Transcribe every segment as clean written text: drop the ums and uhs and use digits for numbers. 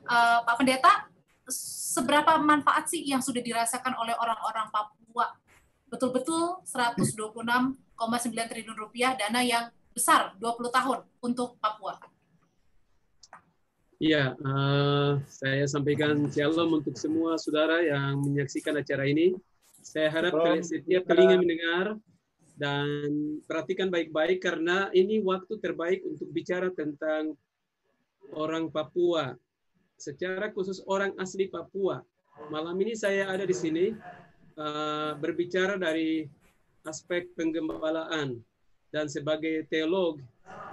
Pak Pendeta, seberapa manfaat sih yang sudah dirasakan oleh orang-orang Papua? Betul-betul 126,9 triliun rupiah dana yang besar 20 tahun untuk Papua. Iya, saya sampaikan shalom untuk semua saudara yang menyaksikan acara ini. Saya harap setiap telinga mendengar dan perhatikan baik-baik karena ini waktu terbaik untuk bicara tentang orang Papua, secara khusus orang asli Papua. Malam ini saya ada di sini berbicara dari aspek penggembalaan dan sebagai teolog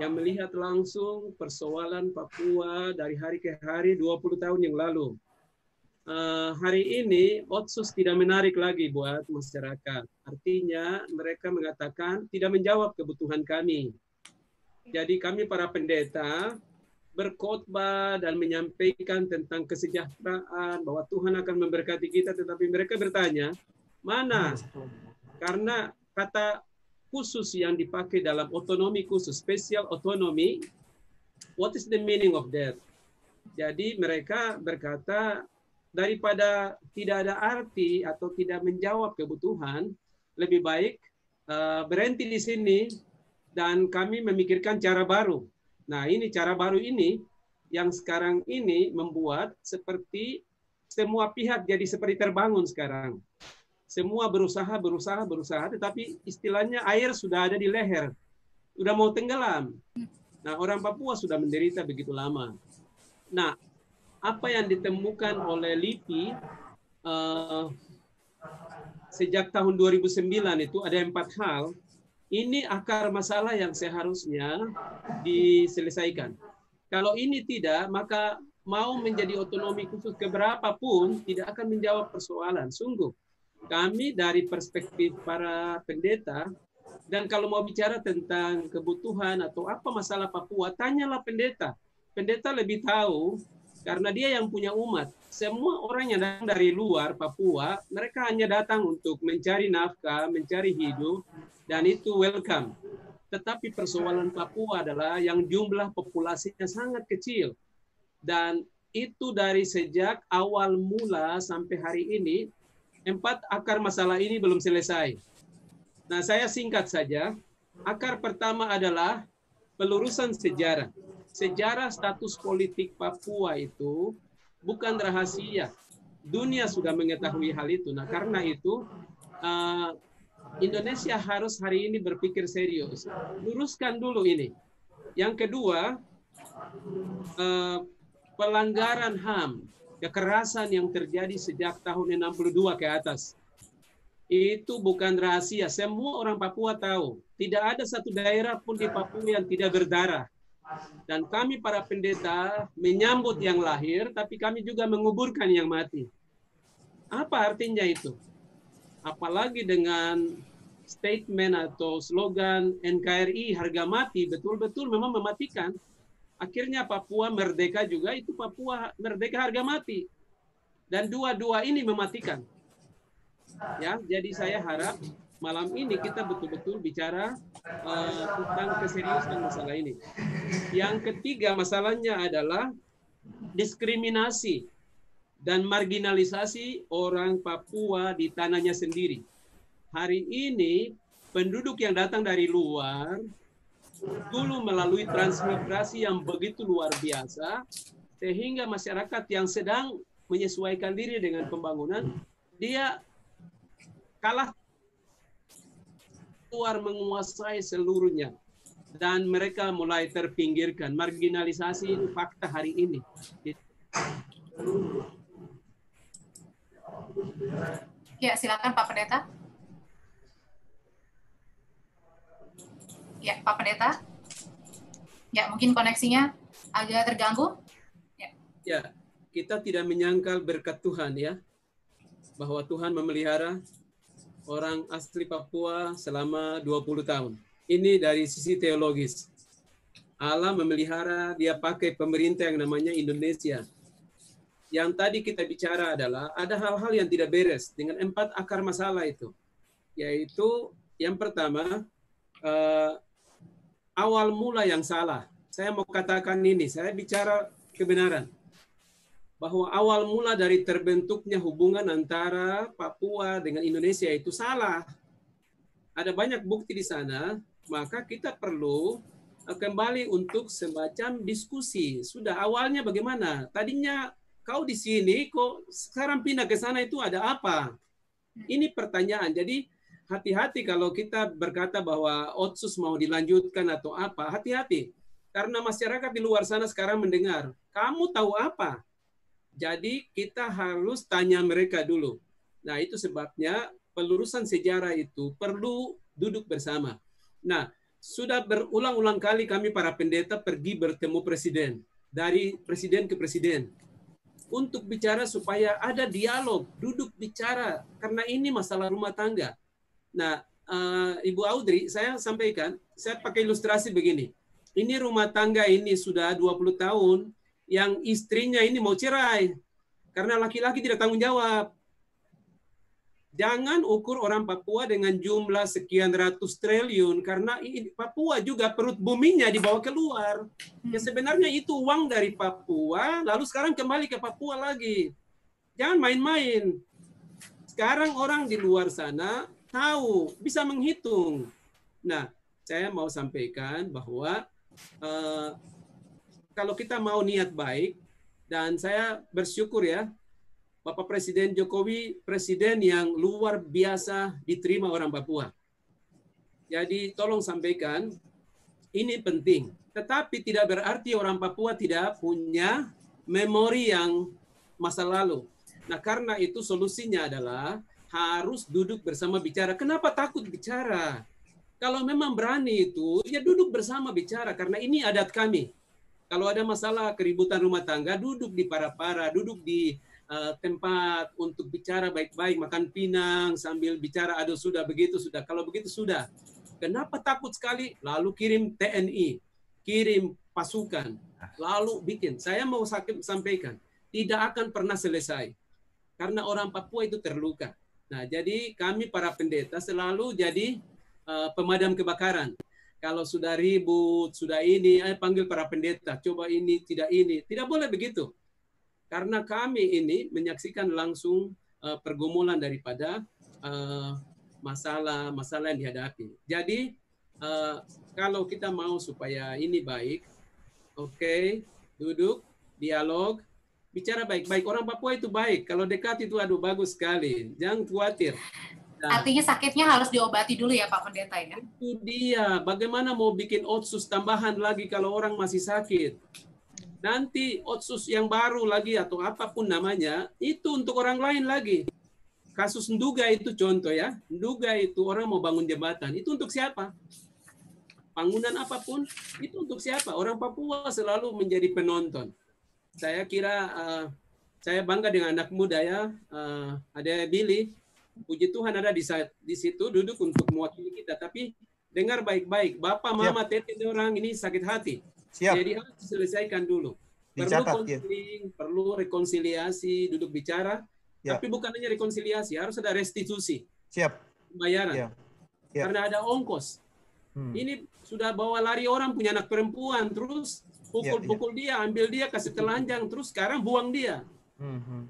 yang melihat langsung persoalan Papua dari hari ke hari 20 tahun yang lalu. Hari ini Otsus tidak menarik lagi buat masyarakat. Artinya mereka mengatakan tidak menjawab kebutuhan kami. Jadi kami para pendeta berkhotbah dan menyampaikan tentang kesejahteraan, bahwa Tuhan akan memberkati kita, tetapi mereka bertanya, mana? Karena kata khusus yang dipakai dalam otonomi khusus, special autonomy, what is the meaning of that? Jadi mereka berkata, daripada tidak ada arti atau tidak menjawab kebutuhan, lebih baik berhenti di sini dan kami memikirkan cara baru. Nah, ini cara baru ini yang sekarang ini membuat seperti semua pihak jadi seperti terbangun sekarang. Semua berusaha, tetapi istilahnya air sudah ada di leher. Sudah mau tenggelam. Nah, orang Papua sudah menderita begitu lama. Nah, apa yang ditemukan oleh LIPI sejak tahun 2009 itu ada 4 hal. Ini akar masalah yang seharusnya diselesaikan. Kalau ini tidak, maka mau menjadi otonomi khusus keberapapun tidak akan menjawab persoalan. Sungguh, kami dari perspektif para pendeta, dan kalau mau bicara tentang kebutuhan atau apa masalah Papua, tanyalah pendeta. Pendeta lebih tahu karena dia yang punya umat. Semua orang yang datang dari luar Papua, mereka hanya datang untuk mencari nafkah, mencari hidup, dan itu welcome. Tetapi persoalan Papua adalah yang jumlah populasinya sangat kecil. Dan itu dari sejak awal mula sampai hari ini, 4 akar masalah ini belum selesai. Nah, saya singkat saja. Akar pertama adalah pelurusan sejarah. Sejarah status politik Papua itu bukan rahasia. Dunia sudah mengetahui hal itu. Nah, karena itu Indonesia harus hari ini berpikir serius. Luruskan dulu ini. Yang kedua, pelanggaran HAM, kekerasan yang terjadi sejak tahun 62 ke atas. Itu bukan rahasia. Semua orang Papua tahu. Tidak ada satu daerah pun di Papua yang tidak berdarah. Dan kami para pendeta menyambut yang lahir, tapi kami juga menguburkan yang mati. Apa artinya itu? Apalagi dengan statement atau slogan NKRI harga mati, betul-betul memang mematikan. Akhirnya Papua merdeka juga, itu Papua merdeka harga mati. Dan dua-dua ini mematikan. Ya, jadi saya harap malam ini kita betul-betul bicara tentang keseriusan masalah ini. Yang ketiga masalahnya adalah diskriminasi dan marginalisasi orang Papua di tanahnya sendiri. Hari ini penduduk yang datang dari luar dulu melalui transmigrasi yang begitu luar biasa, sehingga masyarakat yang sedang menyesuaikan diri dengan pembangunan, dia kalah luar menguasai seluruhnya. Dan mereka mulai terpinggirkan. Marginalisasi itu fakta hari ini. Ya, silakan Pak Pendeta. Ya, Pak Pendeta. Ya, mungkin koneksinya agak terganggu. Ya, kita tidak menyangkal berkat Tuhan ya, bahwa Tuhan memelihara orang asli Papua selama 20 tahun. Ini dari sisi teologis. Allah memelihara, dia pakai pemerintah yang namanya Indonesia. Yang tadi kita bicara adalah ada hal-hal yang tidak beres dengan 4 akar masalah itu. Yaitu yang pertama, awal mula yang salah. Saya mau katakan ini, saya bicara kebenaran. bahwa awal mula dari terbentuknya hubungan antara Papua dengan Indonesia itu salah. Ada banyak bukti di sana, maka kita perlu kembali untuk semacam diskusi. Sudah awalnya bagaimana? Tadinya kau di sini, kok sekarang pindah ke sana itu ada apa? Ini pertanyaan. Jadi hati-hati kalau kita berkata bahwa Otsus mau dilanjutkan atau apa, hati-hati. Karena masyarakat di luar sana sekarang mendengar, kamu tahu apa? Jadi kita harus tanya mereka dulu. Nah itu sebabnya pelurusan sejarah itu perlu duduk bersama. Nah sudah berulang-ulang kali kami para pendeta pergi bertemu presiden. Dari presiden ke presiden. Untuk bicara supaya ada dialog, duduk bicara. Karena ini masalah rumah tangga. Nah Ibu Audrey, saya sampaikan, saya pakai ilustrasi begini. Ini rumah tangga ini sudah 20 tahun, yang istrinya ini mau cerai karena laki-laki tidak tanggung jawab. Jangan ukur orang Papua dengan jumlah sekian ratus triliun karena Papua juga perut buminya dibawa keluar. Ya sebenarnya itu uang dari Papua lalu sekarang kembali ke Papua lagi. Jangan main-main. Sekarang orang di luar sana tahu, bisa menghitung. Nah, saya mau sampaikan bahwa kalau kita mau niat baik, dan saya bersyukur ya, Bapak Presiden Jokowi, presiden yang luar biasa diterima orang Papua. Jadi tolong sampaikan, ini penting. Tetapi tidak berarti orang Papua tidak punya memori yang masa lalu. Nah karena itu solusinya adalah harus duduk bersama bicara. Kenapa takut bicara? Kalau memang berani itu, ya duduk bersama bicara. Karena ini adat kami. Kalau ada masalah keributan rumah tangga, duduk di para-para, duduk di tempat untuk bicara baik-baik, makan pinang sambil bicara, aduh sudah begitu, sudah. Kalau begitu sudah. Kenapa takut sekali? Lalu kirim TNI, kirim pasukan, lalu bikin. Saya mau sampaikan, tidak akan pernah selesai. Karena orang Papua itu terluka. Nah, jadi kami para pendeta selalu jadi pemadam kebakaran. Kalau sudah ribut, sudah ini, panggil para pendeta, coba ini, tidak ini. Tidak boleh begitu. Karena kami ini menyaksikan langsung pergumulan daripada masalah-masalah yang dihadapi. Jadi, kalau kita mau supaya ini baik, oke, duduk, dialog, bicara baik-baik. Orang Papua itu baik. Kalau dekat itu, aduh bagus sekali. Jangan khawatir. Nah, artinya sakitnya harus diobati dulu ya Pak Pendeta ya? Itu dia. Bagaimana mau bikin otsus tambahan lagi kalau orang masih sakit? Nanti otsus yang baru lagi atau apapun namanya, itu untuk orang lain lagi. Kasus Nduga itu contoh ya. Nduga itu orang mau bangun jembatan. Itu untuk siapa? Bangunan apapun, itu untuk siapa? Orang Papua selalu menjadi penonton. Saya kira saya bangga dengan anak muda ya. Ada Billy. Puji Tuhan ada di situ duduk untuk mewakili kita. Tapi dengar baik-baik. Bapak, Mama, Tete orang ini sakit hati. Siap. Jadi harus diselesaikan dulu. Perlu konseling, perlu rekonsiliasi, duduk bicara. Tapi bukan hanya rekonsiliasi, harus ada restitusi. Siap. Pembayaran. Karena ada ongkos. Ini sudah bawa lari orang punya anak perempuan, terus pukul-pukul dia, ambil dia, kasih telanjang, terus sekarang buang dia.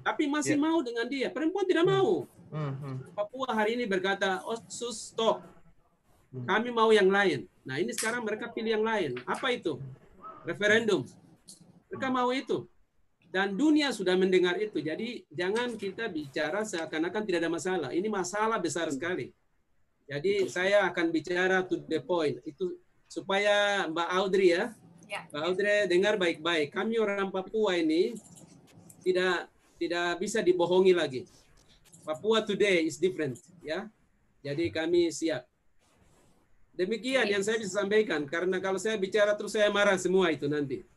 Tapi masih mau dengan dia. Perempuan tidak mau. Papua hari ini berkata, Otsus stop. Kami mau yang lain. Nah ini sekarang mereka pilih yang lain. Apa itu? Referendum. Mereka mau itu. Dan dunia sudah mendengar itu. Jadi jangan kita bicara seakan-akan tidak ada masalah. Ini masalah besar sekali. Jadi saya akan bicara to the point. Itu supaya Mbak Audrey ya. Mbak Audrey dengar baik-baik. Kami orang Papua ini tidak bisa dibohongi lagi. Papua today is different, ya. Jadi kami siap. Demikian yang saya bisa sampaikan. Karena kalau saya bicara terus saya marah semua itu nanti.